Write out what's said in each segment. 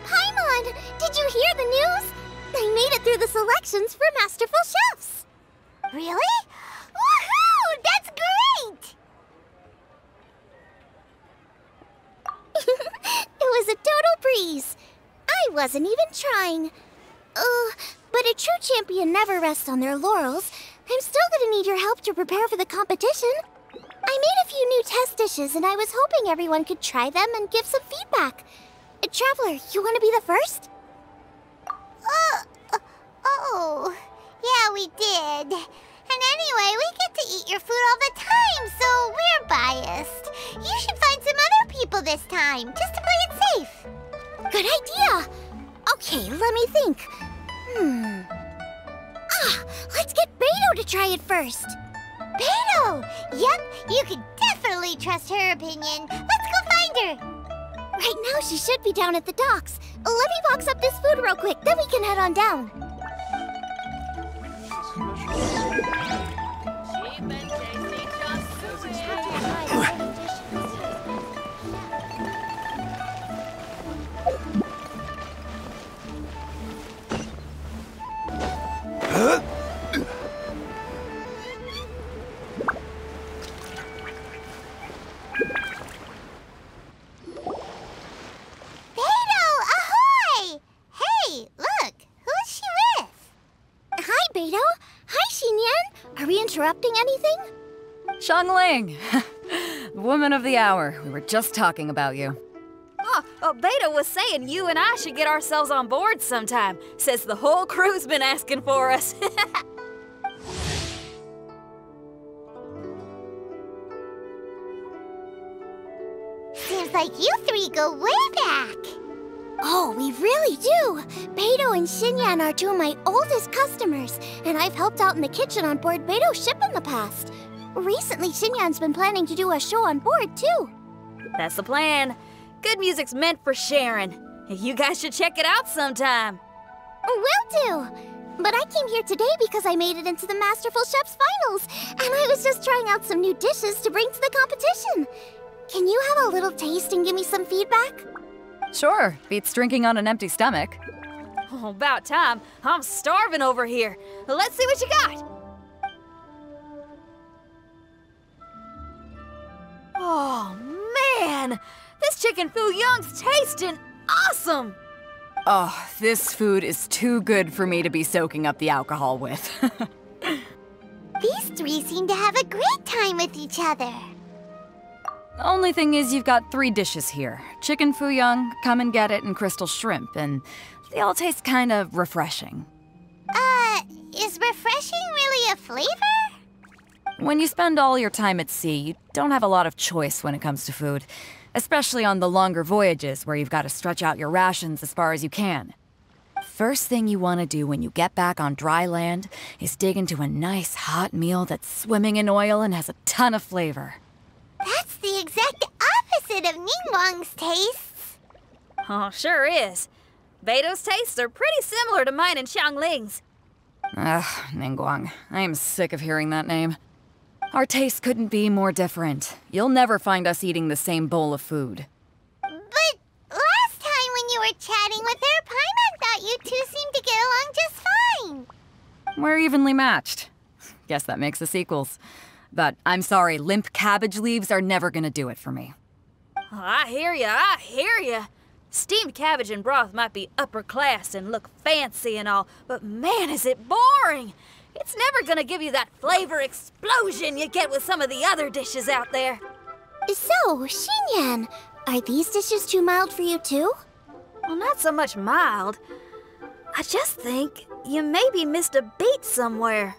Paimon! Did you hear the news? I made it through the selections for Masterful Chefs! Really? Woohoo! That's great! It was a total breeze. I wasn't even trying. But a true champion never rests on their laurels. I'm still gonna need your help to prepare for the competition. I made a few new test dishes, and I was hoping everyone could try them and give some feedback. Traveler, you want to be the first? Oh, yeah, we did. And anyway, we get to eat your food all the time, so we're biased. You should find some other people this time, just to play it safe. Good idea. Okay, let me think. Let's get Beto to try it first. Beto! Yep, you can definitely trust her opinion. Let's go find her. Right now, she should be down at the docks. Let me box up this food real quick, then we can head on down. Interrupting anything? Xiangling! Woman of the hour. We were just talking about you. Beta was saying you and I should get ourselves on board sometime. Says the whole crew's been asking for us. Seems like you three go way back. Oh, we really do! Beto and Xinyan are two of my oldest customers, and I've helped out in the kitchen on board Beto's ship in the past. Recently, Xinyan's been planning to do a show on board, too. That's the plan. Good music's meant for sharing. You guys should check it out sometime. Will do! But I came here today because I made it into the Masterful Chef's finals, and I was just trying out some new dishes to bring to the competition. Can you have a little taste and give me some feedback? Sure, beats drinking on an empty stomach. Oh, about time. I'm starving over here. Let's see what you got. Oh, man! This chicken fuyong's tasting awesome! Oh, this food is too good for me to be soaking up the alcohol with. These three seem to have a great time with each other. Only thing is you've got 3 dishes here. Chicken fuyong, come and get it, and crystal shrimp, and they all taste kind of refreshing. Is refreshing really a flavor? When you spend all your time at sea, you don't have a lot of choice when it comes to food, especially on the longer voyages where you've got to stretch out your rations as far as you can. First thing you want to do when you get back on dry land is dig into a nice hot meal that's swimming in oil and has a ton of flavor. That's the exact opposite of Ningguang's tastes. Oh, sure is. Beto's tastes are pretty similar to mine and Xiangling's. Ugh, Ningguang. I am sick of hearing that name. Our tastes couldn't be more different. You'll never find us eating the same bowl of food. But last time when you were chatting with her, Paimon thought you two seemed to get along just fine. We're evenly matched. Guess that makes us equals. But I'm sorry, limp cabbage leaves are never gonna do it for me. Oh, I hear ya. Steamed cabbage and broth might be upper class and look fancy and all, but man, is it boring! It's never gonna give you that flavor explosion you get with some of the other dishes out there. So, Xinyan, are these dishes too mild for you too? Well, not so much mild. I just think you maybe missed a beat somewhere.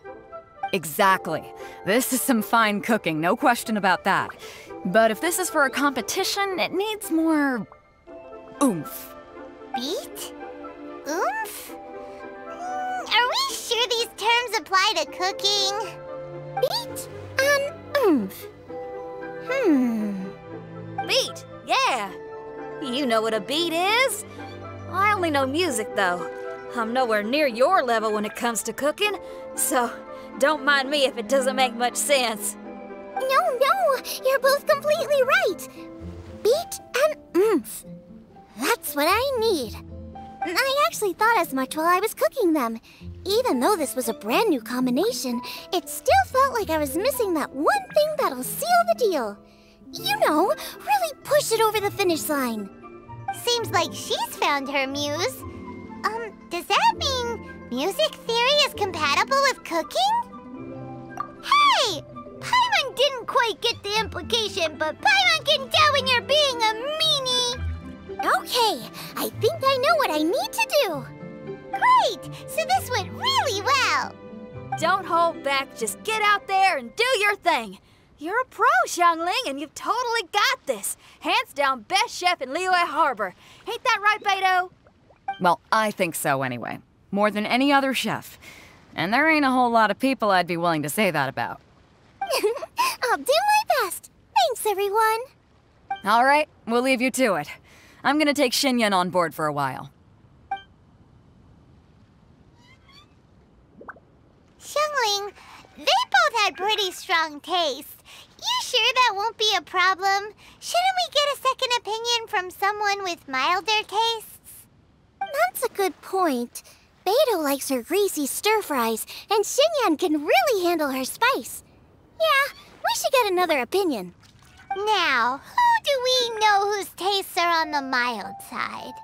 Exactly. This is some fine cooking, no question about that. But if this is for a competition, it needs more oomph. Beat? Oomph? Are we sure these terms apply to cooking? Beat and oomph. Beat, yeah. You know what a beat is? I only know music, though. I'm nowhere near your level when it comes to cooking, so don't mind me if it doesn't make much sense. No, you're both completely right. Beat and oomph. That's what I need. I actually thought as much while I was cooking them. Even though this was a brand new combination, it still felt like I was missing that one thing that'll seal the deal. You know, really push it over the finish line. Seems like she's found her muse. Does that mean music theory is compatible with cooking? Hey! Paimon didn't quite get the implication, but Paimon can tell when you're being a meanie. Okay, I think I know what I need to do. Great! So this went really well. Don't hold back. Just get out there and do your thing. You're a pro, Xiangling, and you've totally got this. Hands down best chef in Liyue Harbor. Ain't that right, Beto? Well, I think so anyway. More than any other chef. And there ain't a whole lot of people I'd be willing to say that about. I'll do my best. Thanks, everyone. All right, we'll leave you to it. I'm gonna take Xinyan on board for a while. Xiangling, they both had pretty strong taste. You sure that won't be a problem? Shouldn't we get a second opinion from someone with milder tastes? That's a good point. Beto likes her greasy stir-fries, and Xinyan can really handle her spice. Yeah, we should get another opinion. Now, who do we know whose tastes are on the mild side?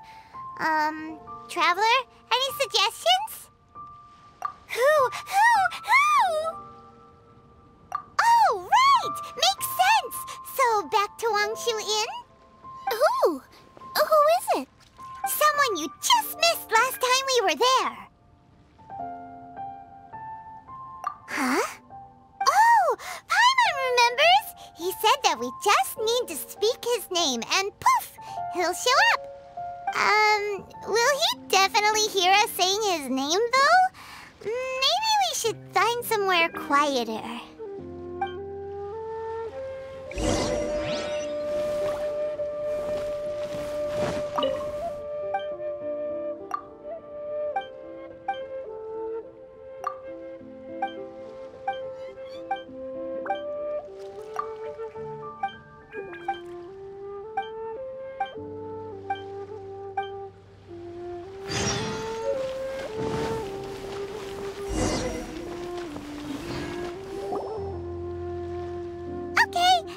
Traveler, any suggestions? Who? Oh, right! Makes sense! So, back to Wangshu Inn? Who? Who is it? Someone you just missed last time we were there. Huh? Oh, Paimon remembers! He said that we just need to speak his name and poof, he'll show up. Will he definitely hear us saying his name though? Maybe we should find somewhere quieter.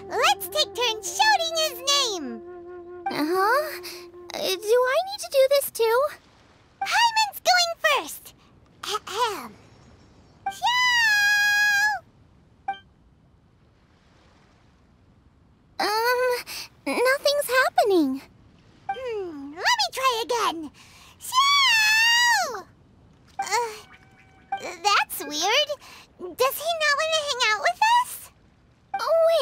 Let's take turns shouting his name! Uh-huh. Do I need to do this too? Paimon's going first! Ahem. Nothing's happening. Let me try again. Xiao! That's weird. Does he not want to hang out with us?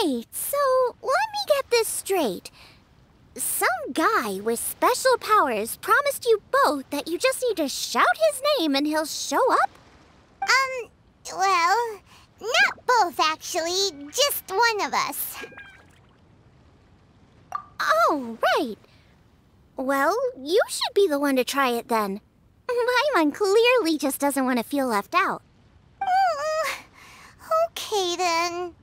Wait, so let me get this straight. Some guy with special powers promised you both that you just need to shout his name and he'll show up? Well, not both actually, just one of us. Oh, right. Well, you should be the one to try it then. Paimon clearly just doesn't want to feel left out. Okay then.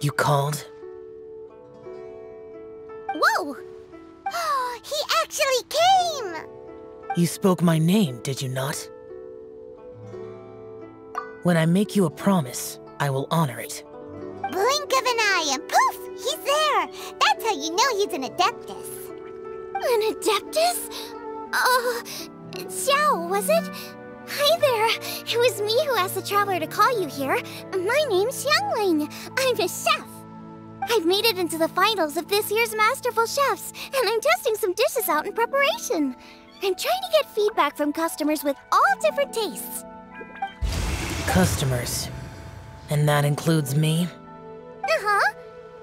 You called? Whoa! He actually came! You spoke my name, did you not? When I make you a promise, I will honor it. Blink of an eye and poof! He's there! That's how you know he's an Adeptus. An Adeptus? Xiao, was it? Hi there. It was me who asked the Traveler to call you here. My name's Xiangling. I'm a chef. I've made it into the finals of this year's Masterful Chefs, and I'm testing some dishes out in preparation. I'm trying to get feedback from customers with all different tastes. Customers. And that includes me? Uh-huh.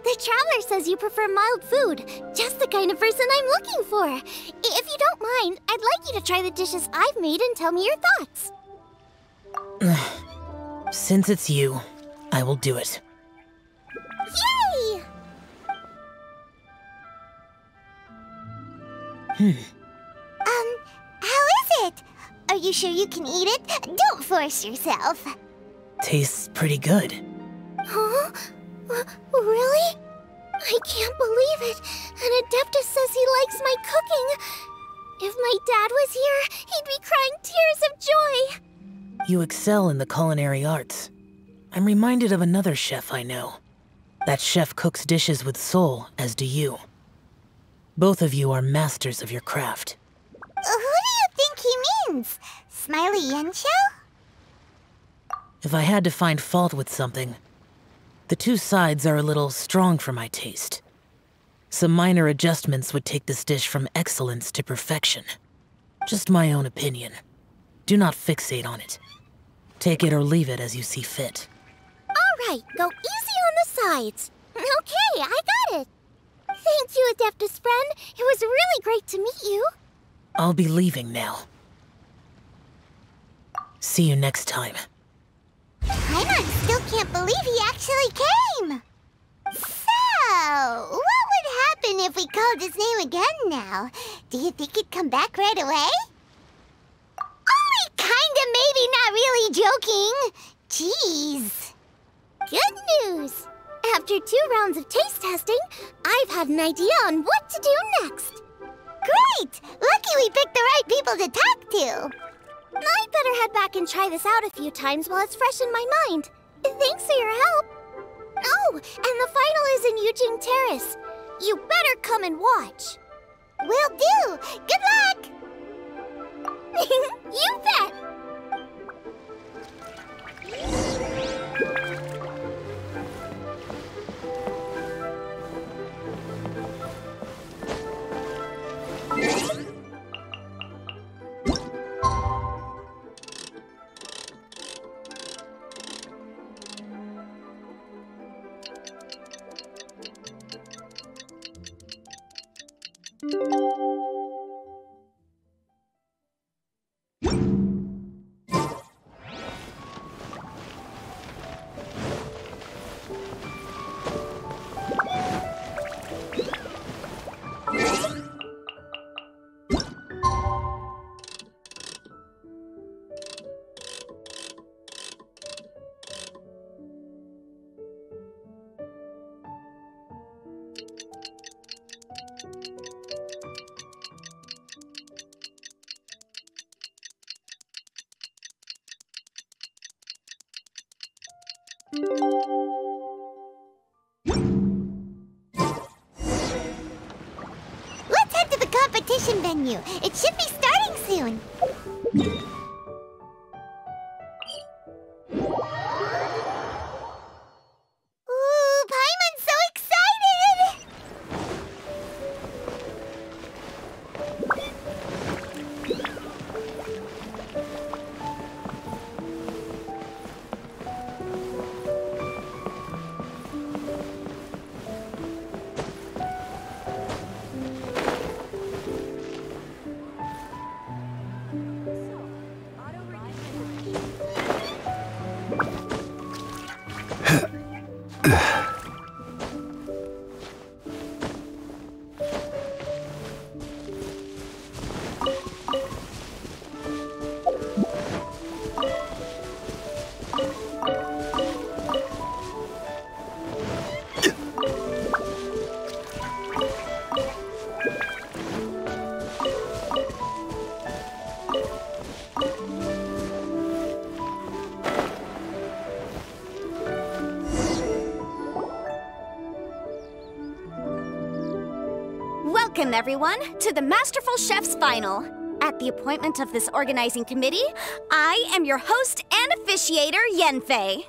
The Traveler says you prefer mild food, just the kind of person I'm looking for. If you don't mind, I'd like you to try the dishes I've made and tell me your thoughts. Since it's you, I will do it. Yay! How is it? Are you sure you can eat it? Don't force yourself. Tastes pretty good. Huh? Really? I can't believe it. And Adeptus says he likes my cooking. If my dad was here, he'd be crying tears of joy. You excel in the culinary arts. I'm reminded of another chef I know. That chef cooks dishes with soul, as do you. Both of you are masters of your craft. Who do you think he means? Smiley Yensho? If I had to find fault with something, the two sides are a little strong for my taste. Some minor adjustments would take this dish from excellence to perfection. Just my own opinion. Do not fixate on it. Take it or leave it as you see fit. All right, go easy on the sides. Okay, I got it. Thank you, Adeptus friend. It was really great to meet you. I'll be leaving now. See you next time. Paimon still can't believe he actually came! So, what would happen if we called his name again now? Do you think he'd come back right away? Only kinda, maybe, not really joking. Jeez. Good news! After 2 rounds of taste testing, I've had an idea on what to do next. Great! Lucky we picked the right people to talk to. I'd better head back and try this out a few times while it's fresh in my mind. Thanks for your help. Oh, and the final is in Yujing Terrace. You better come and watch. Will do. Good luck! You bet! Let's head to the competition venue. It should be starting soon. Ooh, Paimon's so excited! Welcome, everyone, to the Masterful Chef's Final. At the appointment of this organizing committee, I am your host and officiator, Yanfei.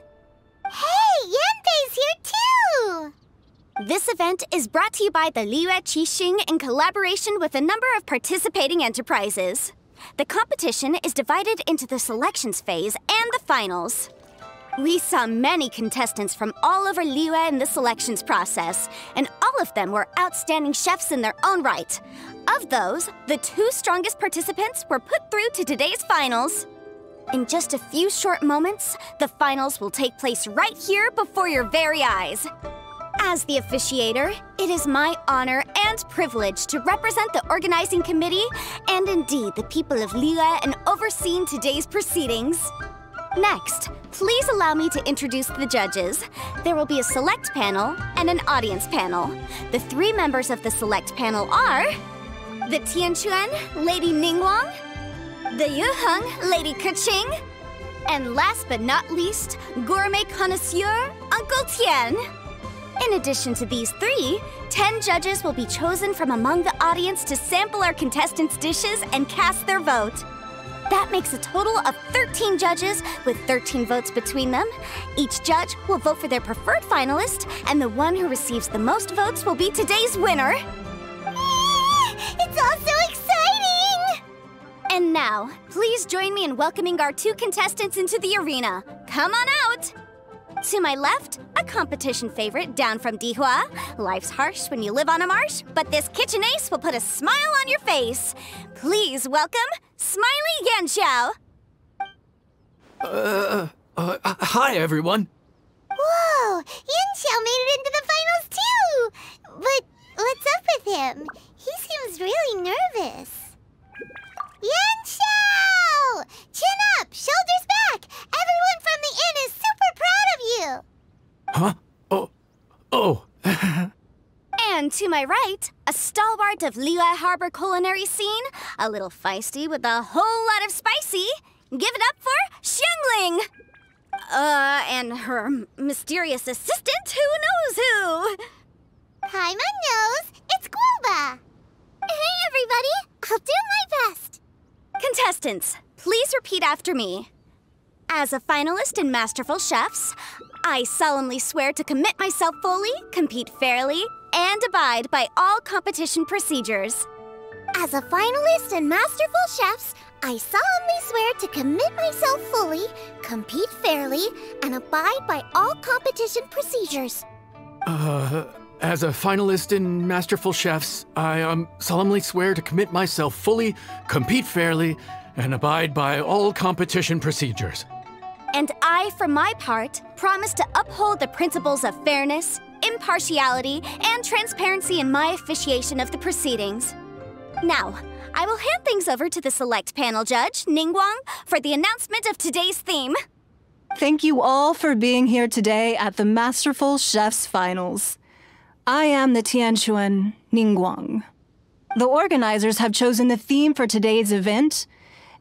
Hey, Yanfei's here too! This event is brought to you by the Liyue Qixing in collaboration with a number of participating enterprises. The competition is divided into the selections phase and the finals. We saw many contestants from all over Liyue in the selections process, and all of them were outstanding chefs in their own right. Of those, the 2 strongest participants were put through to today's finals. In just a few short moments, the finals will take place right here before your very eyes. As the officiator, it is my honor and privilege to represent the organizing committee and indeed the people of Liyue in overseeing today's proceedings. Next, please allow me to introduce the judges. There will be a select panel and an audience panel. The 3 members of the select panel are the Tianquan, Lady Ningguang, the Yuheng, Lady Keqing, and last but not least, gourmet connoisseur, Uncle Tian. In addition to these 3, 10 judges will be chosen from among the audience to sample our contestants' dishes and cast their vote. That makes a total of 13 judges with 13 votes between them. Each judge will vote for their preferred finalist, and the one who receives the most votes will be today's winner. It's all so exciting! And now, please join me in welcoming our 2 contestants into the arena. Come on out! To my left, a competition favorite down from Dihua. Life's harsh when you live on a marsh, but this kitchen ace will put a smile on your face. Please welcome Smiley Yanxiao. Hi, everyone. Whoa! Yanxiao made it into the finals too! But what's up with him? He seems really nervous. Yanxiao! Chin up! Shoulders back! Everyone from the inn is super proud of you! Huh? Oh. And to my right, a stalwart of Liyue Harbor culinary scene, a little feisty with a whole lot of spicy. Give it up for Xiangling! And her mysterious assistant, who knows who? Paimon knows! It's Guoba! Hey, everybody! I'll do my best! Contestants, please repeat after me. As a finalist in Masterful Chefs, I solemnly swear to commit myself fully, compete fairly, and abide by all competition procedures. As a finalist in Masterful Chefs, I solemnly swear to commit myself fully, compete fairly, and abide by all competition procedures. As a finalist in Masterful Chefs, I solemnly swear to commit myself fully, compete fairly, and abide by all competition procedures. And I, for my part, promise to uphold the principles of fairness, impartiality, and transparency in my officiation of the proceedings. Now, I will hand things over to the select panel judge, Ningguang, for the announcement of today's theme. Thank you all for being here today at the Masterful Chefs Finals. I am the Tianquan, Ningguang. The organizers have chosen the theme for today's event,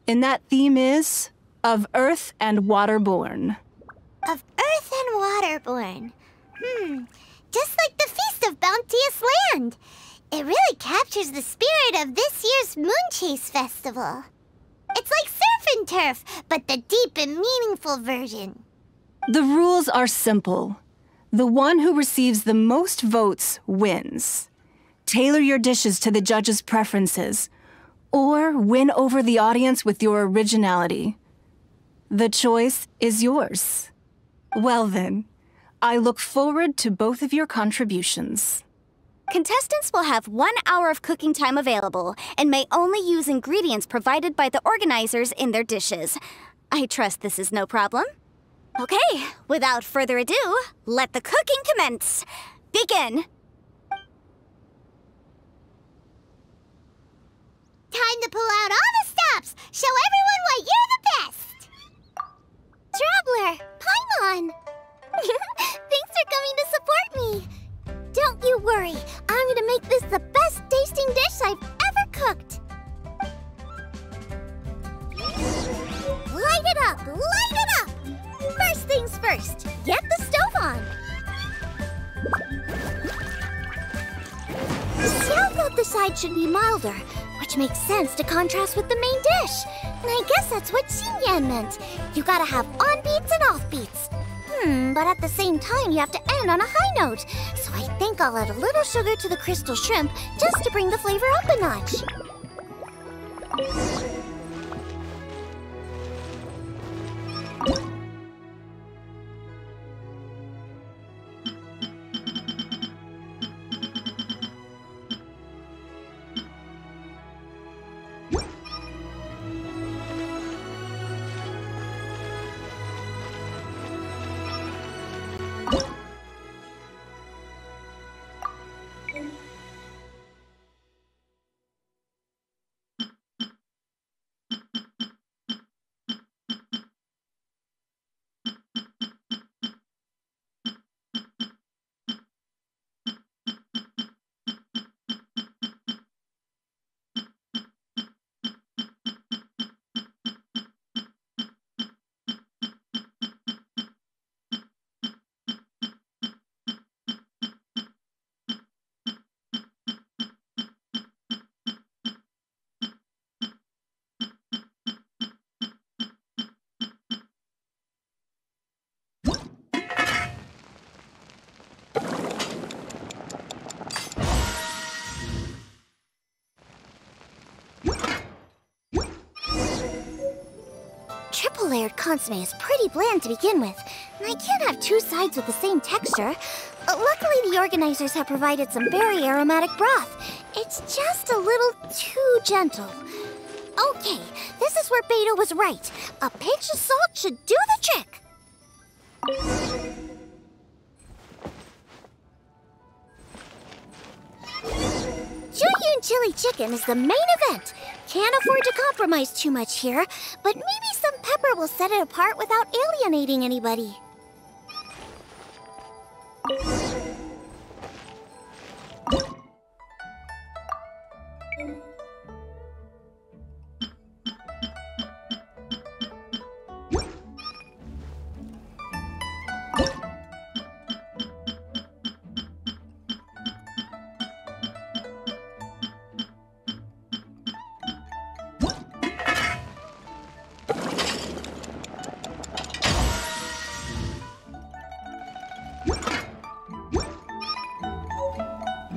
and that theme is of Earth and Waterborn. Of Earth and Waterborn. Just like the Feast of Bounteous Land. It really captures the spirit of this year's Moonchase Festival. It's like surf and turf, but the deep and meaningful version. The rules are simple. The one who receives the most votes wins. Tailor your dishes to the judges' preferences, or win over the audience with your originality. The choice is yours. Well then, I look forward to both of your contributions. Contestants will have 1 hour of cooking time available and may only use ingredients provided by the organizers in their dishes. I trust this is no problem. Okay, without further ado, let the cooking commence. Begin! Time to pull out all the stops! Show everyone why you're the best! Traveler, Paimon! Thanks for coming to support me. Don't you worry, I'm gonna make this the best tasting dish I've ever cooked. Light it up! Light it up! First things first, get the stove on. The Xiao thought the side should be milder, which makes sense to contrast with the main dish. And I guess that's what Xinyan meant. You gotta have on-beats and off-beats. But at the same time, you have to end on a high note. So I think I'll add a little sugar to the crystal shrimp just to bring the flavor up a notch. double-layered consommé is pretty bland to begin with, and I can't have two sides with the same texture. Luckily, the organizers have provided some very aromatic broth. It's just a little too gentle. Okay, this is where Beto was right. A pinch of salt should do the trick. Junyun chili chicken is the main event. Can't afford to compromise too much here, but maybe some pepper will set it apart without alienating anybody.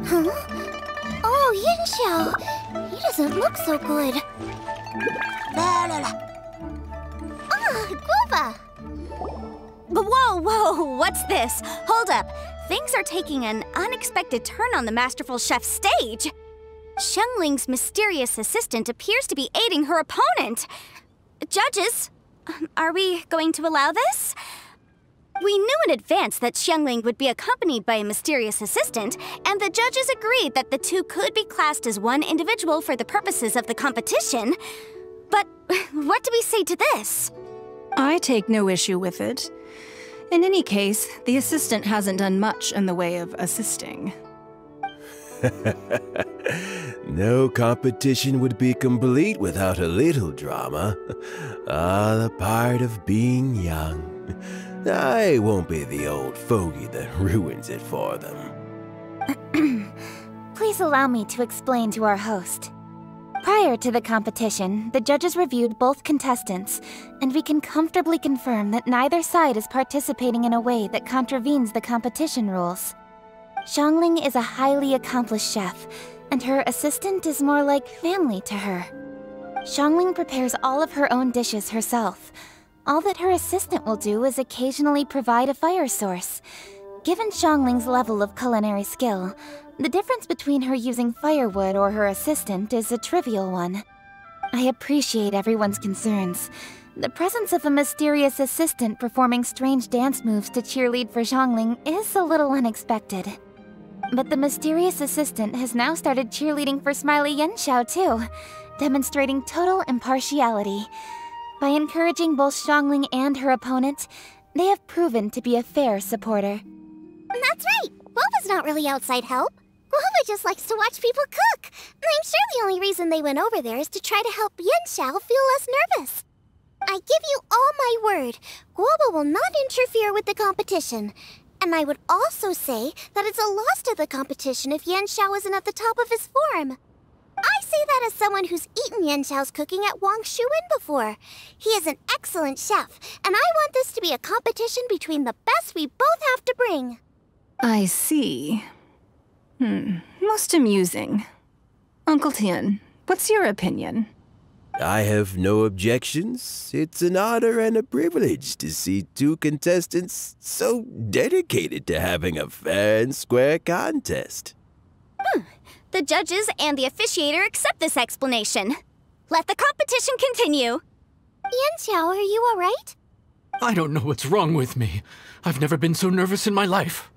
Huh? Oh, Yanxiao. He doesn't look so good. Guava! Whoa, what's this? Hold up. Things are taking an unexpected turn on the Masterful Chef's stage. Xiangling's mysterious assistant appears to be aiding her opponent. Judges, are we going to allow this? We knew in advance that Xiangling would be accompanied by a mysterious assistant, and the judges agreed that the two could be classed as one individual for the purposes of the competition. But what do we say to this? I take no issue with it. In any case, the assistant hasn't done much in the way of assisting. No competition would be complete without a little drama. All a part of being young. I won't be the old fogey that ruins it for them. Please allow me to explain to our host. Prior to the competition, the judges reviewed both contestants, and we can comfortably confirm that neither side is participating in a way that contravenes the competition rules. Xiangling is a highly accomplished chef, and her assistant is more like family to her. Xiangling prepares all of her own dishes herself. All that her assistant will do is occasionally provide a fire source. Given Xiangling's level of culinary skill, the difference between her using firewood or her assistant is a trivial one. I appreciate everyone's concerns. The presence of a mysterious assistant performing strange dance moves to cheerlead for Xiangling is a little unexpected. But the mysterious assistant has now started cheerleading for Smiley Yanxiao too, demonstrating total impartiality. By encouraging both Xiangling and her opponent, they have proven to be a fair supporter. That's right! Guava's not really outside help. Guava just likes to watch people cook. I'm sure the only reason they went over there is to try to help Yanxiao feel less nervous. I give you all my word, Guava will not interfere with the competition. And I would also say that it's a loss to the competition if Yanxiao isn't at the top of his form. I say that as someone who's eaten Yanxiao's cooking at Wang Shuin before. He is an excellent chef, and I want this to be a competition between the best we both have to bring. I see. Most amusing. Uncle Tian, what's your opinion? I have no objections. It's an honor and a privilege to see two contestants so dedicated to having a fair and square contest. The judges and the officiator accept this explanation. Let the competition continue. Yanxiao, are you all right? I don't know what's wrong with me. I've never been so nervous in my life.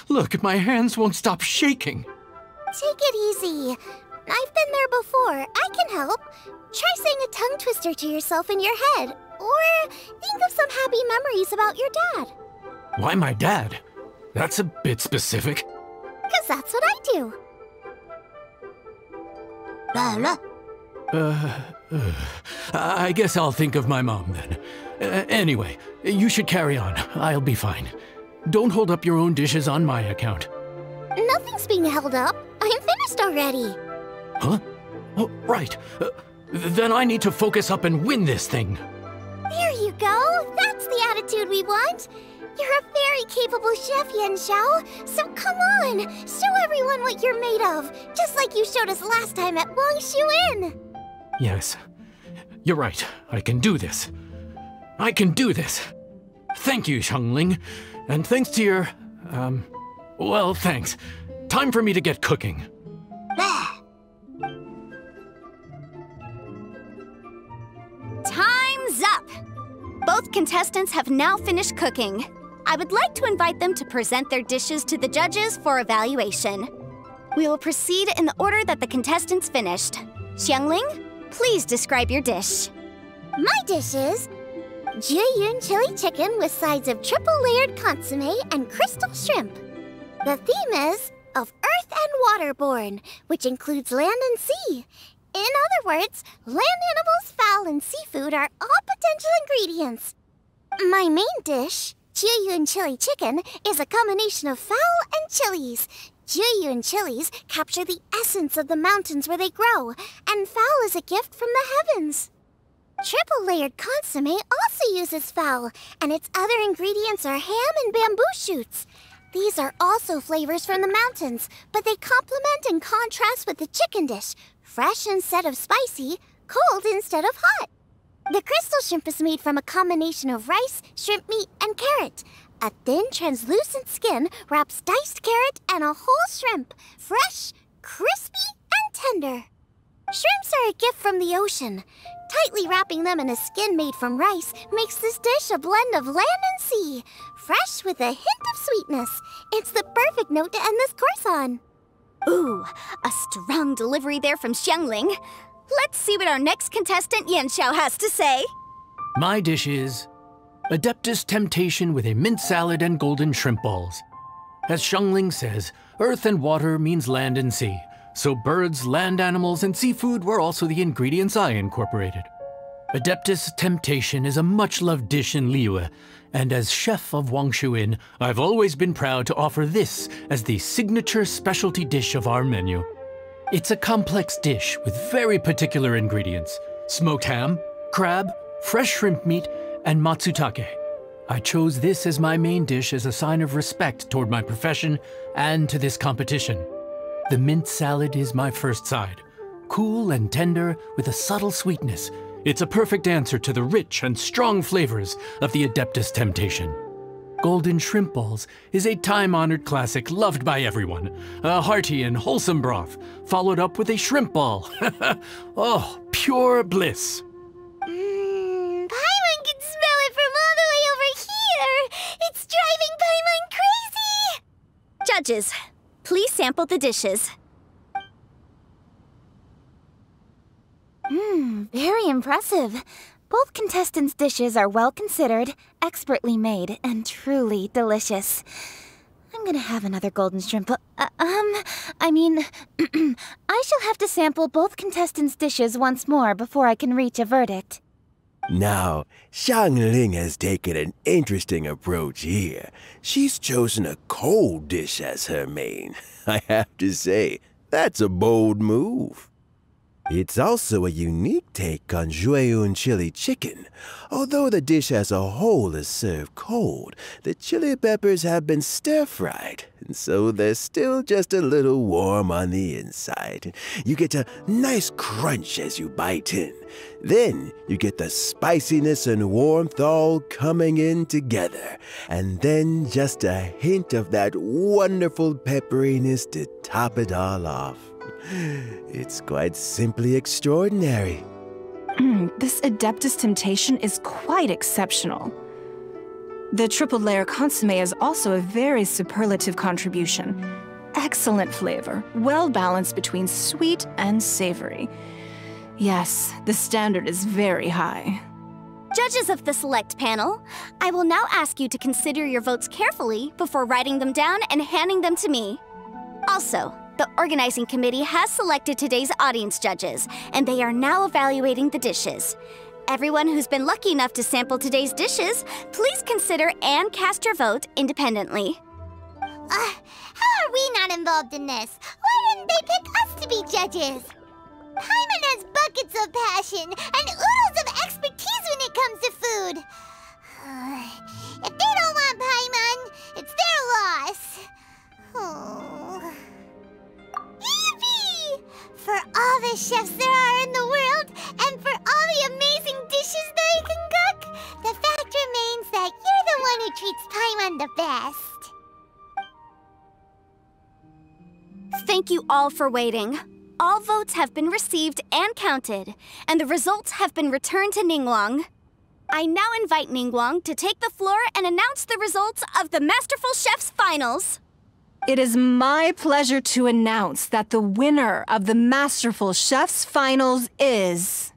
Look, my hands won't stop shaking. Take it easy. I've been there before. I can help. Try saying a tongue twister to yourself in your head. Or think of some happy memories about your dad. Why my dad? That's a bit specific. 'Cause that's what I do. I guess I'll think of my mom then. Anyway, you should carry on. I'll be fine. Don't hold up your own dishes on my account. Nothing's being held up. I'm finished already. Huh? Oh, right. Then I need to focus up and win this thing. There you go. That's the attitude we want. You're a very capable chef, Yanxiao. So come on, show everyone what you're made of. Just like you showed us last time at Wang Shuin. Yes. You're right. I can do this. I can do this. Thank you, Xiangling. And thanks to your, well, thanks. Time for me to get cooking. Time's up! Both contestants have now finished cooking. I would like to invite them to present their dishes to the judges for evaluation. We will proceed in the order that the contestants finished. Xiangling, please describe your dish. My dish is Jiyun chili chicken with sides of triple-layered consomme and crystal shrimp. The theme is of earth and waterborne, which includes land and sea. In other words, land animals, fowl, and seafood are all potential ingredients. My main dish, Jiyun chili chicken, is a combination of fowl and chilies. Jiyun chilies capture the essence of the mountains where they grow, and fowl is a gift from the heavens. Triple-layered consomme also uses fowl, and its other ingredients are ham and bamboo shoots. These are also flavors from the mountains, but they complement and contrast with the chicken dish, fresh instead of spicy, cold instead of hot. The crystal shrimp is made from a combination of rice, shrimp meat, and carrot. A thin, translucent skin wraps diced carrot and a whole shrimp, fresh, crispy, and tender. Shrimps are a gift from the ocean. Tightly wrapping them in a skin made from rice makes this dish a blend of land and sea, fresh with a hint of sweetness. It's the perfect note to end this course on. Ooh, a strong delivery there from Xiangling. Let's see what our next contestant Yanxiao has to say. My dish is Adeptus Temptation with a mint salad and golden shrimp balls. As Xiangling says, earth and water means land and sea. So birds, land animals, and seafood were also the ingredients I incorporated. Adeptus Temptation is a much-loved dish in Liyue, and as chef of Wangshu Inn, I've always been proud to offer this as the signature specialty dish of our menu. It's a complex dish with very particular ingredients: smoked ham, crab, fresh shrimp meat, and matsutake. I chose this as my main dish as a sign of respect toward my profession and to this competition. The mint salad is my first side. Cool and tender with a subtle sweetness, it's a perfect answer to the rich and strong flavors of the Adeptus Temptation. Golden shrimp balls is a time-honored classic loved by everyone. A hearty and wholesome broth, followed up with a shrimp ball. Oh, pure bliss. Paimon can smell it from all the way over here! It's driving Paimon crazy! Judges, please sample the dishes. Very impressive. Both contestants' dishes are well considered, expertly made, and truly delicious. I'm gonna have another golden shrimp. I shall have to sample both contestants' dishes once more before I can reach a verdict. Now, Xiangling has taken an interesting approach here. She's chosen a cold dish as her main. I have to say, that's a bold move. It's also a unique take on Jiyun chili chicken. Although the dish as a whole is served cold, the chili peppers have been stir-fried, and so they're still just a little warm on the inside. You get a nice crunch as you bite in. Then you get the spiciness and warmth all coming in together, and then just a hint of that wonderful pepperiness to top it all off. It's quite simply extraordinary. This Adeptus Temptation is quite exceptional. The triple-layer consomme is also a very superlative contribution. Excellent flavor, well balanced between sweet and savory. Yes, the standard is very high. Judges of the select panel, I will now ask you to consider your votes carefully before writing them down and handing them to me. Also, the organizing committee has selected today's audience judges, and they are now evaluating the dishes. Everyone who's been lucky enough to sample today's dishes, please consider and cast your vote independently. How are we not involved in this? Why didn't they pick us to be judges? Paimon has buckets of passion and oodles of expertise when it comes to food. If they don't want Paimon, it's their loss. Oh. Yippee! For all the chefs there are in the world, and for all the amazing dishes they can cook, the fact treats Paimon the best. Thank you all for waiting. All votes have been received and counted, and the results have been returned to Ningguang. I now invite Ningguang to take the floor and announce the results of the Masterful Chef's Finals. It is my pleasure to announce that the winner of the Masterful Chef's Finals is...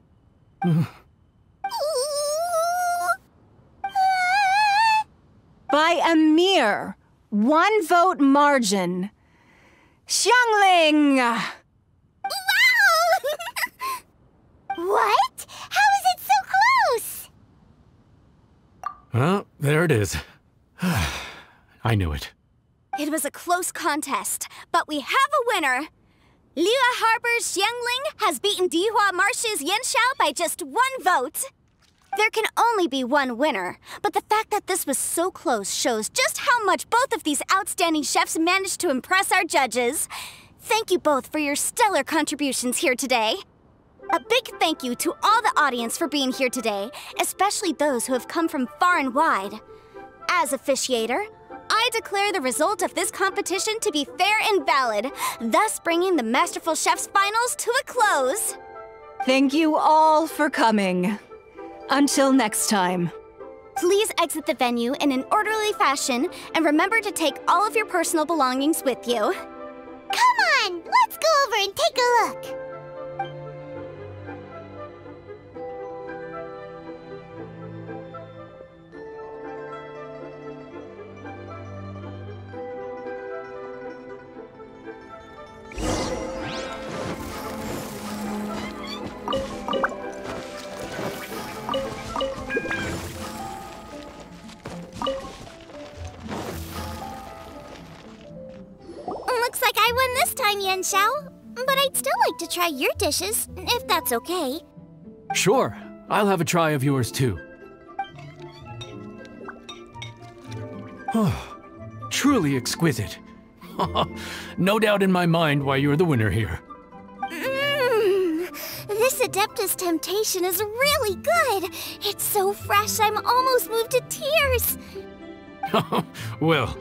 by a mere 1 vote margin, Xiangling! Wow! What? How is it so close? Well, there it is. I knew it. It was a close contest, but we have a winner. Liyue Harbor's Xiangling has beaten Dihua Marsh's Yanxiao by just 1 vote. There can only be one winner, but the fact that this was so close shows just how much both of these outstanding chefs managed to impress our judges. Thank you both for your stellar contributions here today. A big thank you to all the audience for being here today, especially those who have come from far and wide. As officiator, I declare the result of this competition to be fair and valid, thus bringing the Masterful Chef's Finals to a close. Thank you all for coming. Until next time. Please exit the venue in an orderly fashion, and remember to take all of your personal belongings with you. Come on, let's go over and take a look. Looks like I won this time, Yanxiao. But I'd still like to try your dishes, if that's okay. Sure, I'll have a try of yours too. Truly exquisite. No doubt in my mind why you're the winner here. This Adeptus Temptation is really good. It's so fresh, I'm almost moved to tears. Well,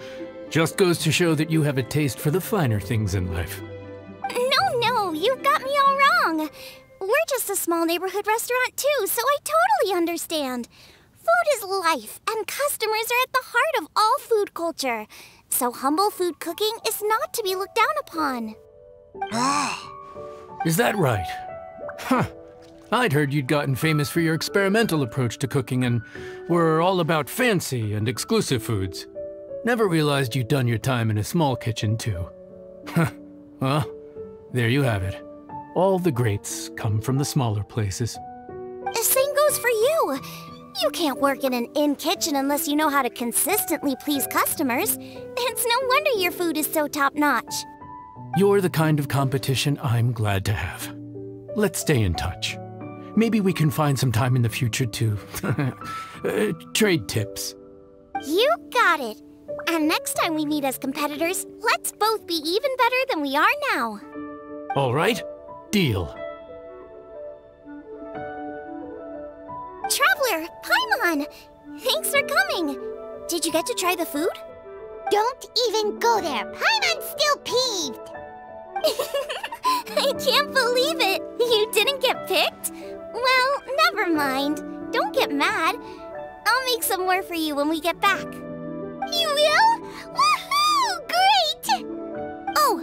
just goes to show that you have a taste for the finer things in life. No, you've got me all wrong. We're just a small neighborhood restaurant too, so I totally understand. Food is life, and customers are at the heart of all food culture. So humble food cooking is not to be looked down upon. Is that right? Huh. I'd heard you'd gotten famous for your experimental approach to cooking and were all about fancy and exclusive foods. Never realized you'd done your time in a small kitchen, too. Well, there you have it. All the greats come from the smaller places. The same goes for you. You can't work in an inn kitchen unless you know how to consistently please customers. It's no wonder your food is so top-notch. You're the kind of competition I'm glad to have. Let's stay in touch. Maybe we can find some time in the future to trade tips. You got it. And next time we meet as competitors, let's both be even better than we are now. All right, deal. Traveler, Paimon! Thanks for coming. Did you get to try the food? Don't even go there. Paimon's still peeved. I can't believe it. You didn't get picked? Well, never mind. Don't get mad. I'll make some more for you when we get back. You will? Woohoo! Great! Oh,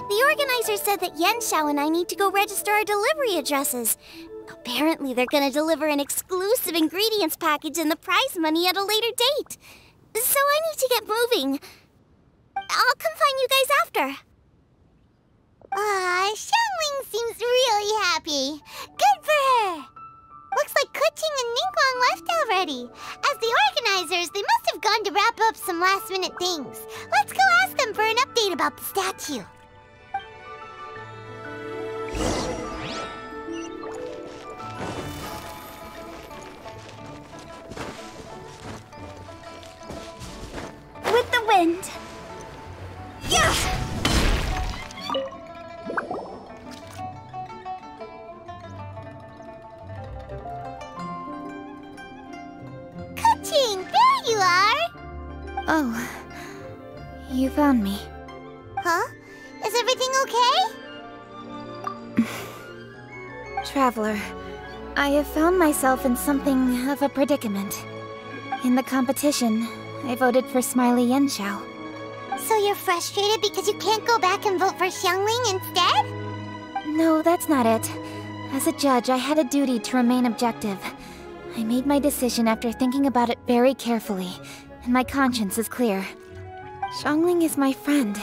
the organizer said that Yanxiao and I need to go register our delivery addresses. Apparently they're gonna deliver an exclusive ingredients package and the prize money at a later date. So I need to get moving. I'll come find you guys after. Xiangling seems really happy. Good for her. Looks like Kuching and Ningguang left already. As the organizers, they must have gone to wrap up some last-minute things. Let's go ask them for an update about the statue. With the wind. Yeah! Kuching, there you are! Oh, you found me. Huh? Is everything okay? Traveler, I have found myself in something of a predicament. In the competition, I voted for Smiley Yenshao. So you're frustrated because you can't go back and vote for Xiangling instead? No, that's not it. As a judge, I had a duty to remain objective. I made my decision after thinking about it very carefully, and my conscience is clear. Xiangling is my friend,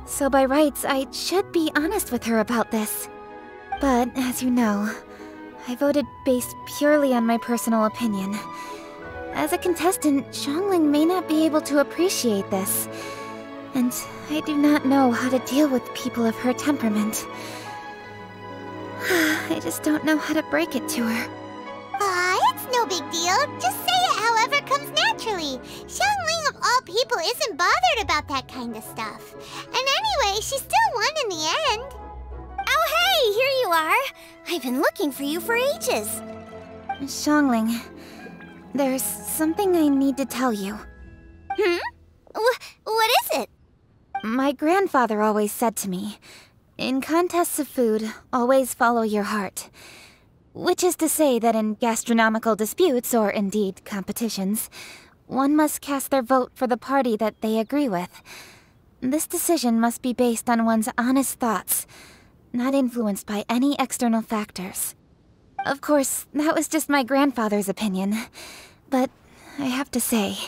so by rights, I should be honest with her about this. But, as you know, I voted based purely on my personal opinion. As a contestant, Xiangling may not be able to appreciate this, and I do not know how to deal with people of her temperament. I just don't know how to break it to her. It's no big deal. Just say it however comes naturally. Xiangling of all people isn't bothered about that kind of stuff. And anyway, she still won in the end. Oh hey, here you are. I've been looking for you for ages. Xiangling, there's something I need to tell you. What is it? My grandfather always said to me, in contests of food, always follow your heart. Which is to say that in gastronomical disputes, or indeed competitions, one must cast their vote for the party that they agree with. This decision must be based on one's honest thoughts, not influenced by any external factors. Of course, that was just my grandfather's opinion, but I have to say,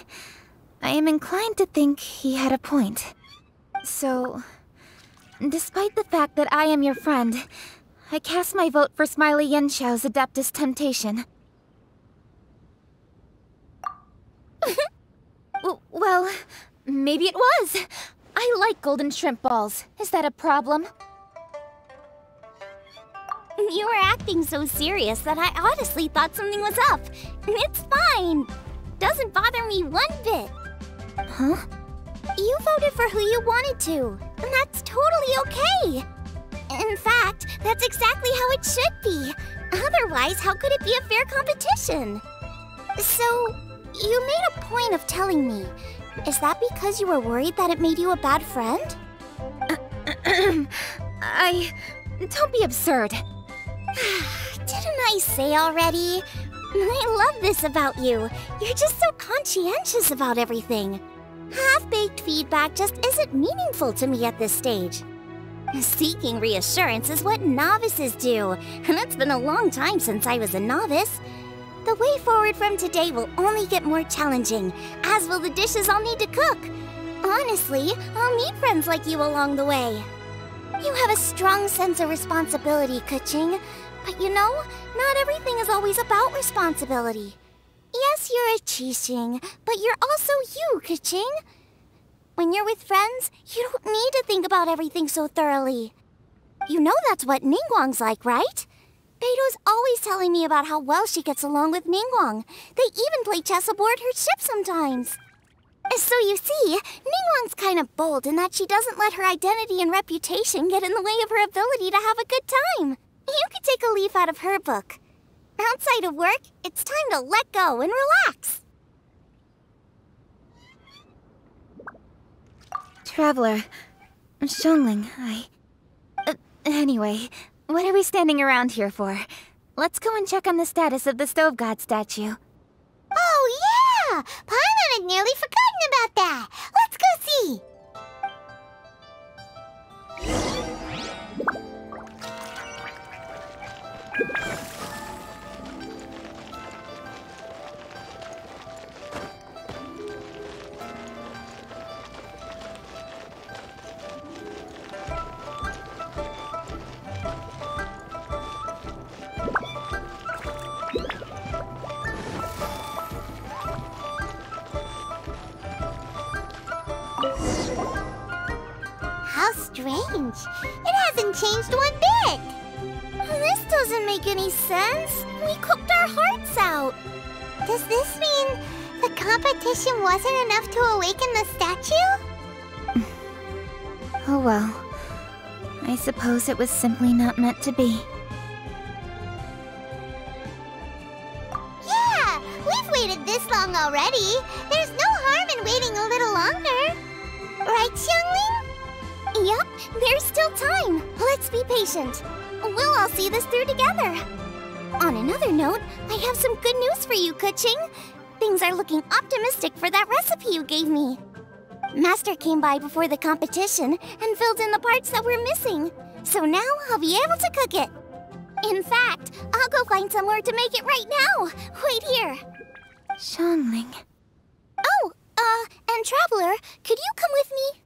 I am inclined to think he had a point. So, despite the fact that I am your friend, I cast my vote for Smiley Yenshao's Adeptus Temptation. Well, maybe it was. I like golden shrimp balls. Is that a problem? You were acting so serious that I honestly thought something was up. It's fine. Doesn't bother me one bit. Huh? You voted for who you wanted to, and that's totally okay. In fact, that's exactly how it should be. Otherwise, how could it be a fair competition? So, you made a point of telling me. Is that because you were worried that it made you a bad friend? Don't be absurd. Didn't I say already? I love this about you. You're just so conscientious about everything. Half-baked feedback just isn't meaningful to me at this stage. Seeking reassurance is what novices do, and it's been a long time since I was a novice. The way forward from today will only get more challenging, as will the dishes I'll need to cook. Honestly, I'll meet friends like you along the way. You have a strong sense of responsibility, Keqing. But you know, not everything is always about responsibility. Yes, you're a Qixing, but you're also you, Keqing. When you're with friends, you don't need to think about everything so thoroughly. You know that's what Ningguang's like, right? Beido's always telling me about how well she gets along with Ningguang. They even play chess aboard her ship sometimes. So you see, Ningguang's kind of bold in that she doesn't let her identity and reputation get in the way of her ability to have a good time. You could take a leaf out of her book. Outside of work, it's time to let go and relax. Traveler, Xiangling, anyway, what are we standing around here for? Let's go and check on the status of the Stove God statue. Oh, yeah! Paimon had nearly forgotten about that. Let's go see. How strange. It hasn't changed one bit. This doesn't make any sense. We cooked our hearts out. Does this mean the competition wasn't enough to awaken the statue? Oh well. I suppose it was simply not meant to be. Yeah, we've waited this long already. There's no harm in waiting a little longer. Right, Xiangling? Yep, there's still time. Let's be patient. We'll all see this through together. On another note, I have some good news for you, Kuching. Things are looking optimistic for that recipe you gave me. Master came by before the competition and filled in the parts that were missing. So now I'll be able to cook it. In fact, I'll go find somewhere to make it right now. Wait here. Xiangling. Oh, and Traveler, could you come with me?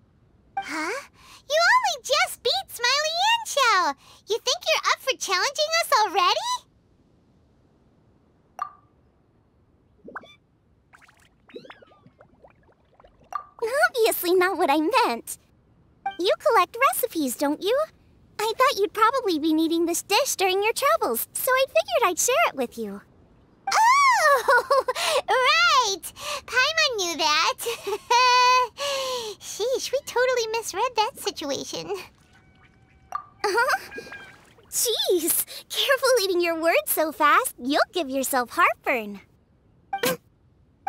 Huh? You only just beat Smiley and Xiao. You think you're up for challenging us already? Obviously not what I meant. You collect recipes, don't you? I thought you'd probably be needing this dish during your travels, so I figured I'd share it with you. Oh, right! Paimon knew that. Sheesh, we totally misread that situation. Jeez, careful eating your words so fast. You'll give yourself heartburn. What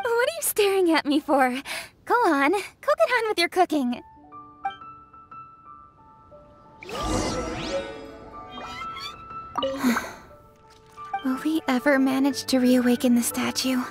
are you staring at me for? Go on, go get on with your cooking. Will we ever manage to reawaken the statue?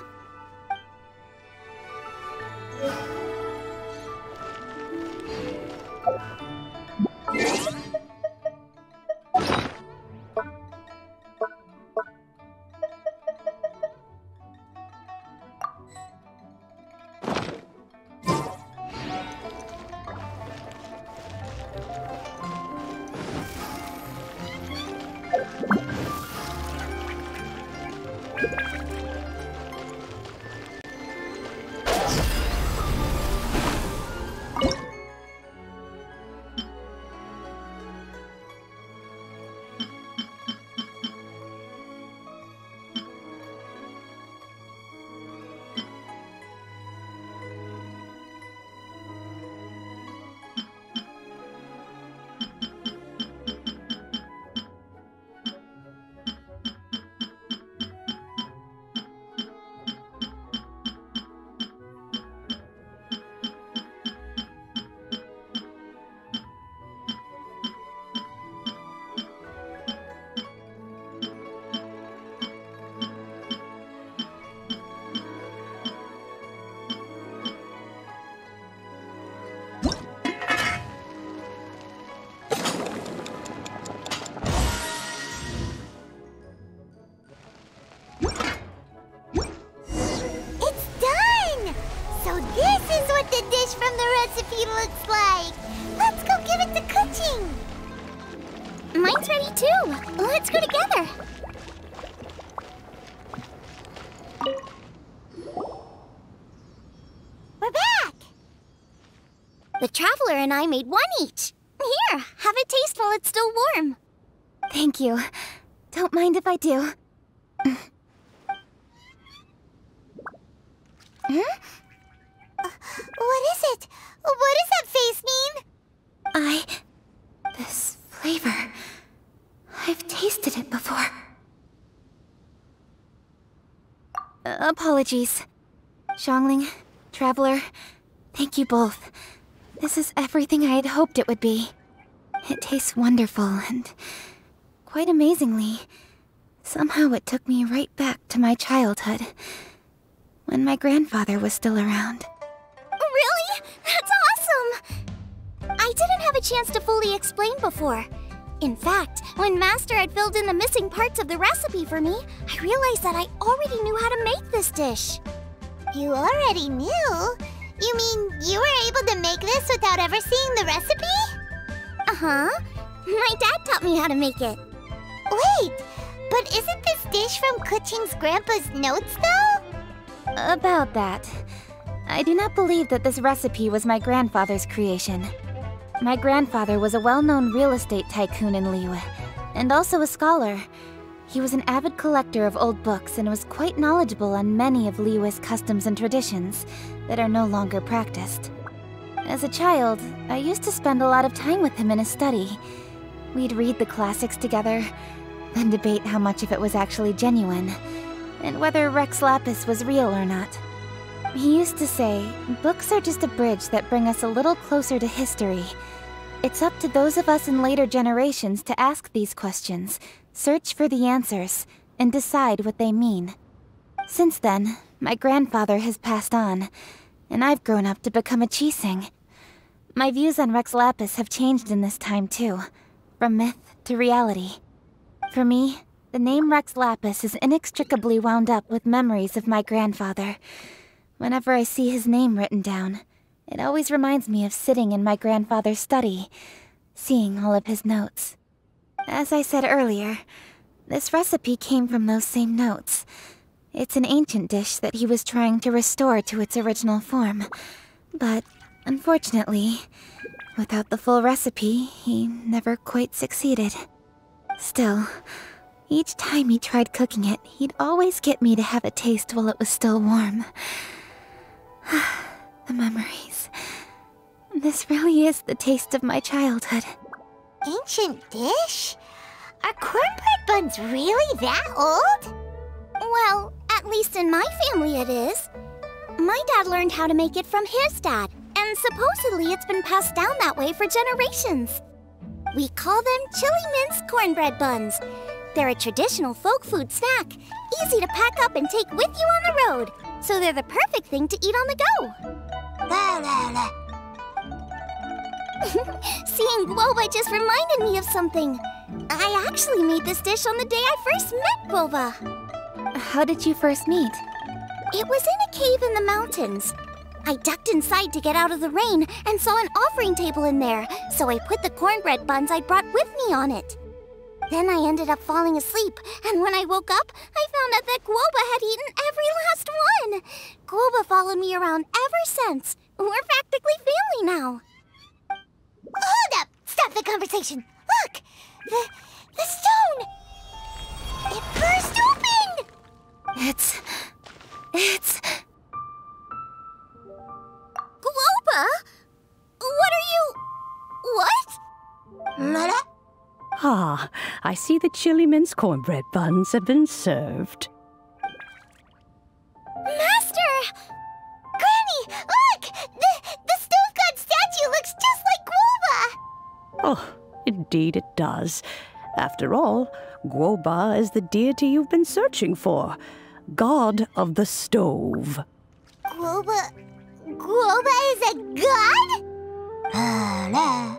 recipe looks like. Let's go give it to Kuching. Mine's ready too. Let's go together. We're back. The Traveler and I made one each. Here, have a taste while it's still warm. Thank you. Don't mind if I do. What is it? What does that face mean? This flavor... I've tasted it before. Apologies. Xiangling, Traveler, thank you both. This is everything I had hoped it would be. It tastes wonderful, and quite amazingly, somehow it took me right back to my childhood, when my grandfather was still around. Really? That's awesome! I didn't have a chance to fully explain before. In fact, when Master had filled in the missing parts of the recipe for me, I realized that I already knew how to make this dish. You already knew? You mean you were able to make this without ever seeing the recipe? Uh-huh. My dad taught me how to make it. Wait, but isn't this dish from Kuching's grandpa's notes, though? About that. I do not believe that this recipe was my grandfather's creation. My grandfather was a well-known real estate tycoon in Liyue, and also a scholar. He was an avid collector of old books and was quite knowledgeable on many of Liyue's customs and traditions that are no longer practiced. As a child, I used to spend a lot of time with him in his study. We'd read the classics together, then debate how much of it was actually genuine, and whether Rex Lapis was real or not. He used to say, books are just a bridge that bring us a little closer to history. It's up to those of us in later generations to ask these questions, search for the answers, and decide what they mean. Since then, my grandfather has passed on, and I've grown up to become a Qixing. My views on Rex Lapis have changed in this time too, from myth to reality. For me, the name Rex Lapis is inextricably wound up with memories of my grandfather. Whenever I see his name written down, it always reminds me of sitting in my grandfather's study, seeing all of his notes. As I said earlier, this recipe came from those same notes. It's an ancient dish that he was trying to restore to its original form. But, unfortunately, without the full recipe, he never quite succeeded. Still, each time he tried cooking it, he'd always get me to have a taste while it was still warm. The memories. This really is the taste of my childhood. Ancient dish? Are cornbread buns really that old? Well, at least in my family it is. My dad learned how to make it from his dad, and supposedly it's been passed down that way for generations. We call them chili mince cornbread buns. They're a traditional folk food snack, easy to pack up and take with you on the road. So they're the perfect thing to eat on the go. La la la. Seeing Guoba just reminded me of something. I actually made this dish on the day I first met Guoba. How did you first meet? It was in a cave in the mountains. I ducked inside to get out of the rain and saw an offering table in there, so I put the cornbread buns I'd brought with me on it. Then I ended up falling asleep, and when I woke up, I found out that Guoba had eaten every last one. Guoba followed me around ever since. We're practically family now. Hold up! Stop the conversation! Look! The stone! It burst open! It's... Guoba? What are you... what? Mother? Ah, I see the chili mince cornbread buns have been served. Master! Granny, look! The stove god statue looks just like Guoba! Oh, indeed it does. After all, Guoba is the deity you've been searching for, god of the stove. Guoba is a god? La.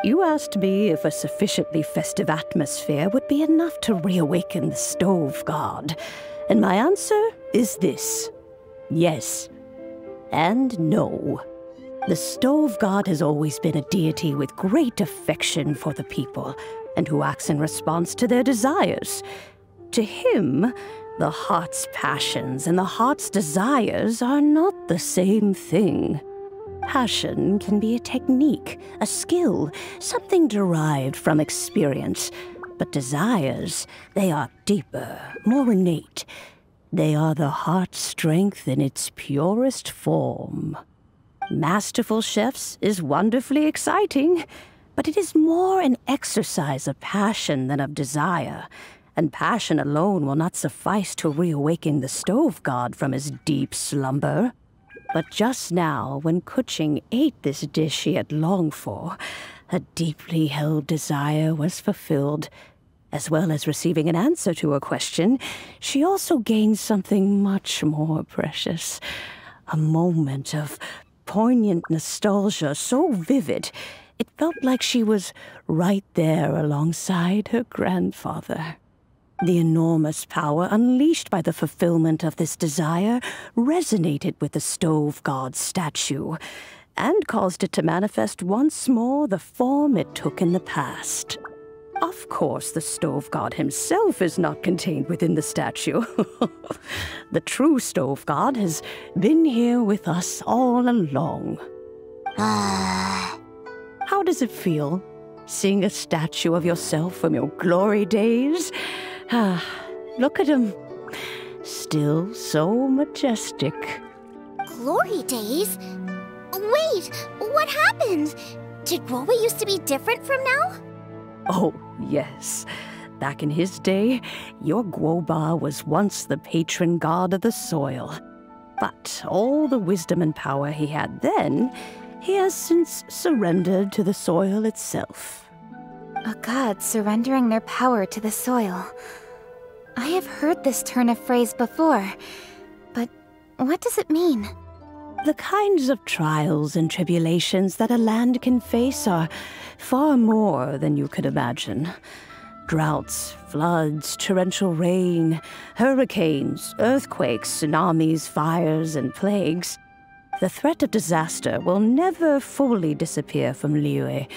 You asked me if a sufficiently festive atmosphere would be enough to reawaken the stove god, and my answer is this: yes and no. The stove god has always been a deity with great affection for the people, and who acts in response to their desires. To him, the heart's passions and the heart's desires are not the same thing. Passion can be a technique, a skill, something derived from experience. But desires, they are deeper, more innate. They are the heart's strength in its purest form. Masterful chefs is wonderfully exciting, but it is more an exercise of passion than of desire. And passion alone will not suffice to reawaken the stove god from his deep slumber. But just now, when Kuching ate this dish he had longed for, a deeply held desire was fulfilled. As well as receiving an answer to a question, she also gained something much more precious. A moment of poignant nostalgia so vivid, it felt like she was right there alongside her grandfather. The enormous power unleashed by the fulfillment of this desire resonated with the stove god's statue, and caused it to manifest once more the form it took in the past. Of course, the stove god himself is not contained within the statue. The true stove god has been here with us all along. How does it feel, seeing a statue of yourself from your glory days? Look at him. Still so majestic. Glory days? Wait, what happened? Did Guoba used to be different from now? Oh, yes. Back in his day, your Guoba was once the patron god of the soil. But all the wisdom and power he had then, he has since surrendered to the soil itself. A god surrendering their power to the soil. I have heard this turn of phrase before, but what does it mean? The kinds of trials and tribulations that a land can face are far more than you could imagine. Droughts, floods, torrential rain, hurricanes, earthquakes, tsunamis, fires, and plagues. The threat of disaster will never fully disappear from Liyue.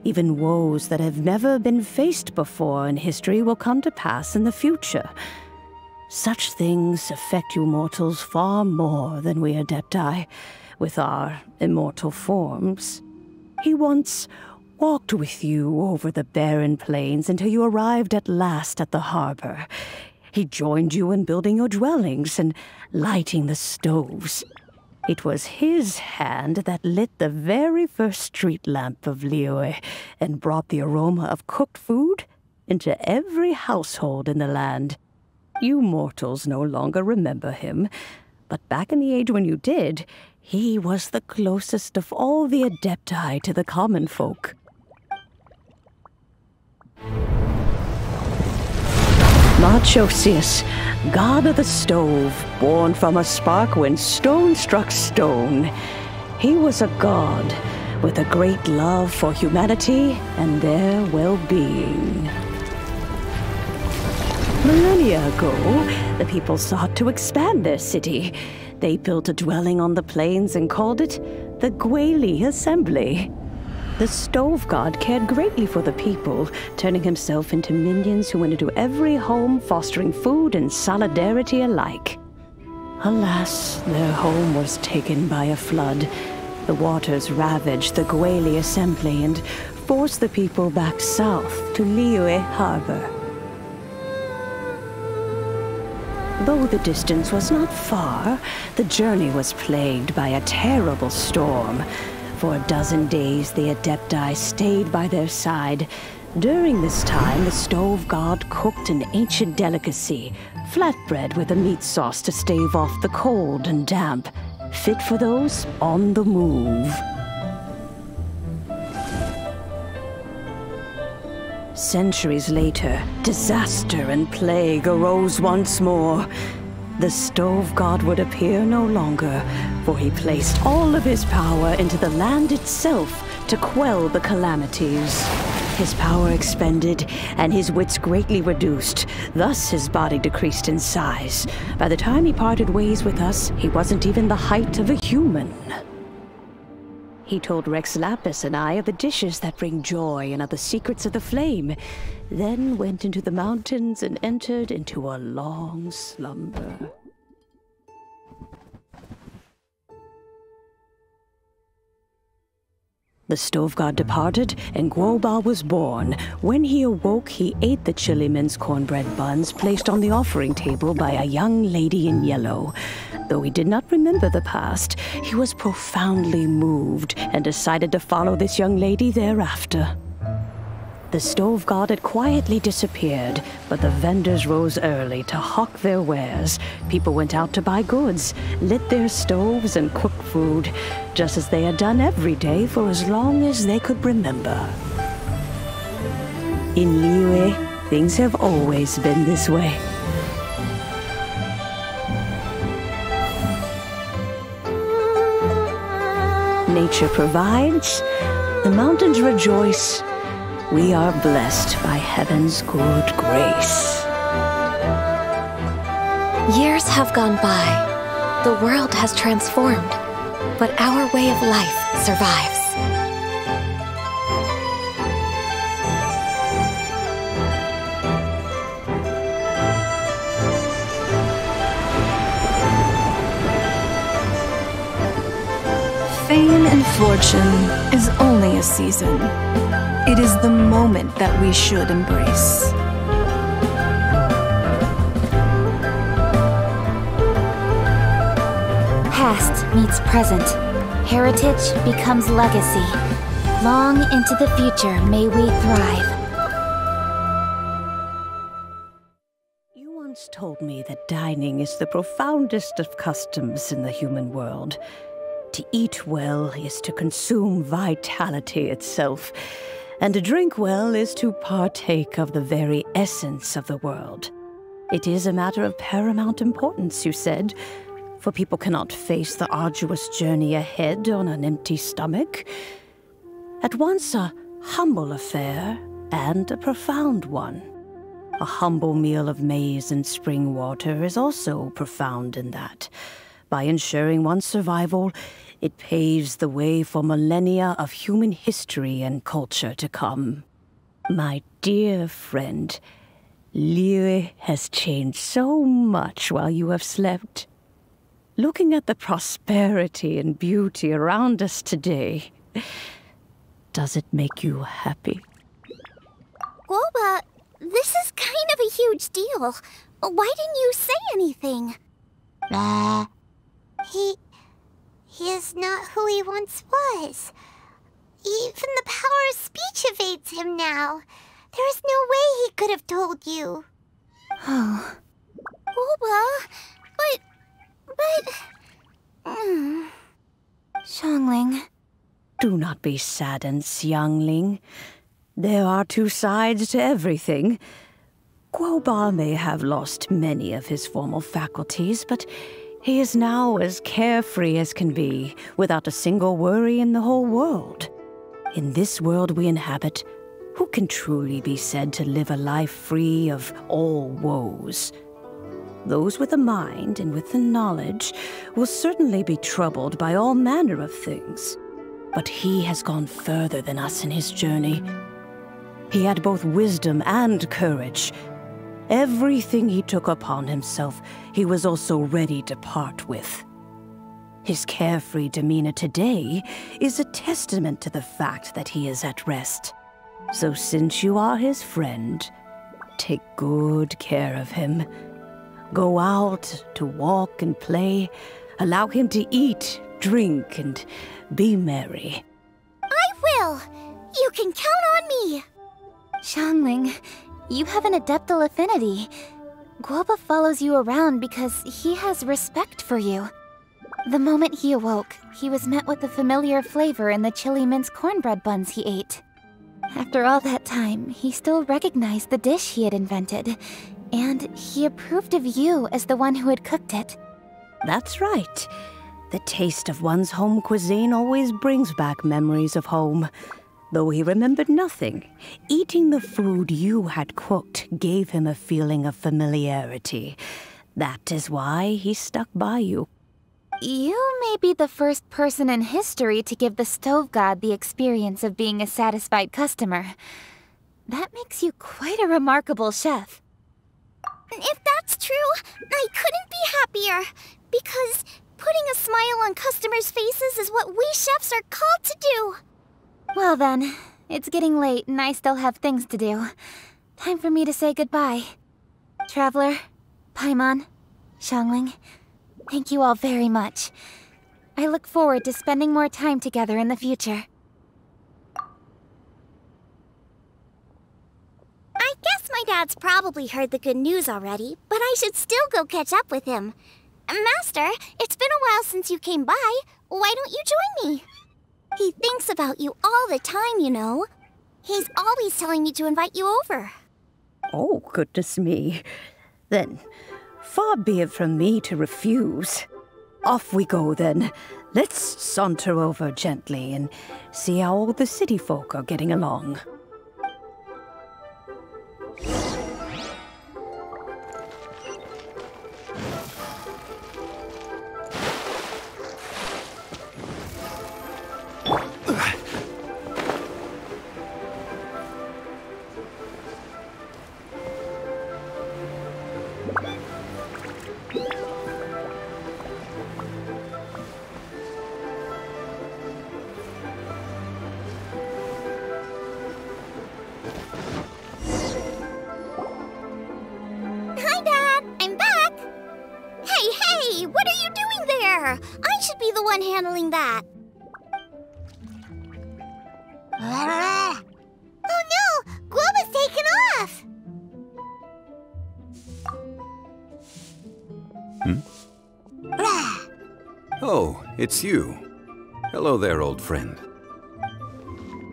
Even woes that have never been faced before in history will come to pass in the future. Such things affect you mortals far more than we Adepti, with our immortal forms. He once walked with you over the barren plains until you arrived at last at the harbor. He joined you in building your dwellings and lighting the stoves. It was his hand that lit the very first street lamp of Liyue and brought the aroma of cooked food into every household in the land. You mortals no longer remember him, but back in the age when you did, he was the closest of all the Adepti to the common folk. Marchosius, god of the stove, born from a spark when stone struck stone. He was a god with a great love for humanity and their well-being. Millennia ago, the people sought to expand their city. They built a dwelling on the plains and called it the Gweli Assembly. The stove god cared greatly for the people, turning himself into minions who went into every home, fostering food and solidarity alike. Alas, their home was taken by a flood. The waters ravaged the Gweli Assembly and forced the people back south to Liyue Harbor. Though the distance was not far, the journey was plagued by a terrible storm. For a dozen days, the Adepti stayed by their side. During this time, the stove god cooked an ancient delicacy, flatbread with a meat sauce to stave off the cold and damp, fit for those on the move. Centuries later, disaster and plague arose once more. The stove god would appear no longer, for he placed all of his power into the land itself to quell the calamities. His power expended, and his wits greatly reduced. Thus his body decreased in size. By the time he parted ways with us, he wasn't even the height of a human. He told Rex Lapis and I of the dishes that bring joy and of the secrets of the flame, then went into the mountains and entered into a long slumber. The stove god departed, and Guoba was born. When he awoke, he ate the chili mince cornbread buns placed on the offering table by a young lady in yellow. Though he did not remember the past, he was profoundly moved and decided to follow this young lady thereafter. The stove god had quietly disappeared, but the vendors rose early to hawk their wares. People went out to buy goods, lit their stoves, and cooked food, just as they had done every day for as long as they could remember. In Liyue, things have always been this way. Nature provides, the mountains rejoice. We are blessed by heaven's good grace. Years have gone by. The world has transformed, but our way of life survives. Fame and fortune is only a season. It is the moment that we should embrace. Past meets present. Heritage becomes legacy. Long into the future may we thrive. You once told told me that dining is the profoundest of customs in the human world. To eat well is to consume vitality itself, and to drink well is to partake of the very essence of the world. It is a matter of paramount importance, you said, for people cannot face the arduous journey ahead on an empty stomach. At once a humble affair and a profound one. A humble meal of maize and spring water is also profound in that. By ensuring one's survival, it paves the way for millennia of human history and culture to come. My dear friend, Liyue has changed so much while you have slept. Looking at the prosperity and beauty around us today, does it make you happy? Guoba, this is kind of a huge deal. Why didn't you say anything? He is not who he once was. Even the power of speech evades him now. There is no way he could have told you. Oh. Guoba, but... Xiangling. Do not be saddened, Xiangling. There are two sides to everything. Guoba may have lost many of his formal faculties, but he is now as carefree as can be, without a single worry in the whole world. In this world we inhabit, who can truly be said to live a life free of all woes? Those with a mind and with the knowledge will certainly be troubled by all manner of things. But he has gone further than us in his journey. He had both wisdom and courage. Everything he took upon himself, he was also ready to part with. His carefree demeanor today is a testament to the fact that he is at rest. So since you are his friend, take good care of him. Go out to walk and play. Allow him to eat, drink, and be merry. I will! You can count on me! Xiangling, you have an adeptal affinity. Guoba follows you around because he has respect for you. The moment he awoke, he was met with the familiar flavor in the chili mince cornbread buns he ate. After all that time, he still recognized the dish he had invented, and he approved of you as the one who had cooked it. That's right. The taste of one's home cuisine always brings back memories of home. Though he remembered nothing, eating the food you had cooked gave him a feeling of familiarity. That is why he stuck by you. You may be the first person in history to give the stove god the experience of being a satisfied customer. That makes you quite a remarkable chef. If that's true, I couldn't be happier. Because putting a smile on customers' faces is what we chefs are called to do. Well then, it's getting late and I still have things to do. Time for me to say goodbye. Traveler, Paimon, Xiangling, thank you all very much. I look forward to spending more time together in the future. I guess my dad's probably heard the good news already, but I should still go catch up with him. Master, it's been a while since you came by. Why don't you join me? He thinks about you all the time, you know. He's always telling me to invite you over. Oh, goodness me. Then, far be it from me to refuse. Off we go, then. Let's saunter over gently and see how all the city folk are getting along. Hi, Dad! I'm back! Hey! What are you doing there? I should be the one handling that. Oh no! Guoba's taken off! Oh, it's you. Hello there, old friend.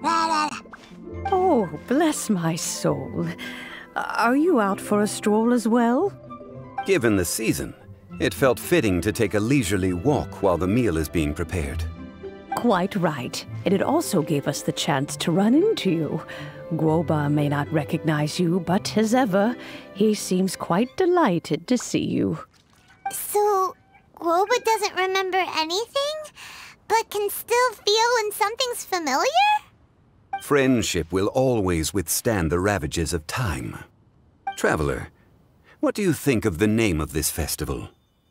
Oh, bless my soul. Are you out for a stroll as well? Given the season, it felt fitting to take a leisurely walk while the meal is being prepared. Quite right. And it also gave us the chance to run into you. Guoba may not recognize you, but as ever, he seems quite delighted to see you. So, Guoba doesn't remember anything, but can still feel when something's familiar? Friendship will always withstand the ravages of time. Traveler, what do you think of the name of this festival?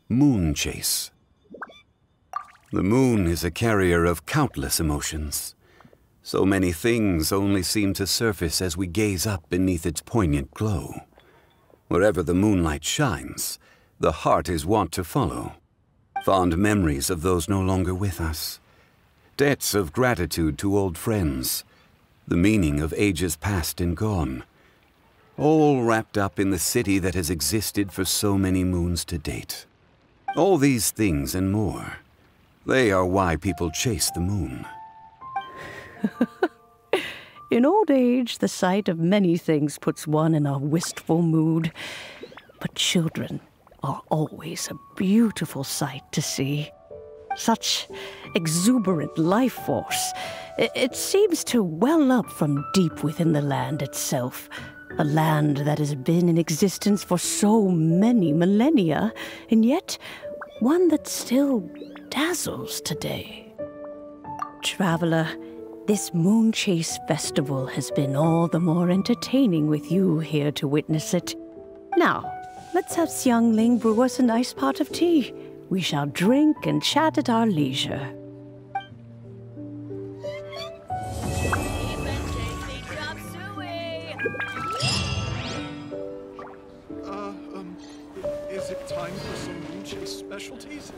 Moon Chase. The moon is a carrier of countless emotions. So many things only seem to surface as we gaze up beneath its poignant glow. Wherever the moonlight shines, the heart is wont to follow. Fond memories of those no longer with us. Debts of gratitude to old friends. The meaning of ages past and gone. All wrapped up in the city that has existed for so many moons to date. All these things and more. They are why people chase the moon. In old age, the sight of many things puts one in a wistful mood. But children are always a beautiful sight to see. Such exuberant life force. It seems to well up from deep within the land itself. A land that has been in existence for so many millennia, and yet one that still dazzles today. Traveler, this Moon Chase Festival has been all the more entertaining with you here to witness it. Now, let's have Xiangling brew us a nice pot of tea. We shall drink and chat at our leisure. Is it time for some Moon Chase specialties?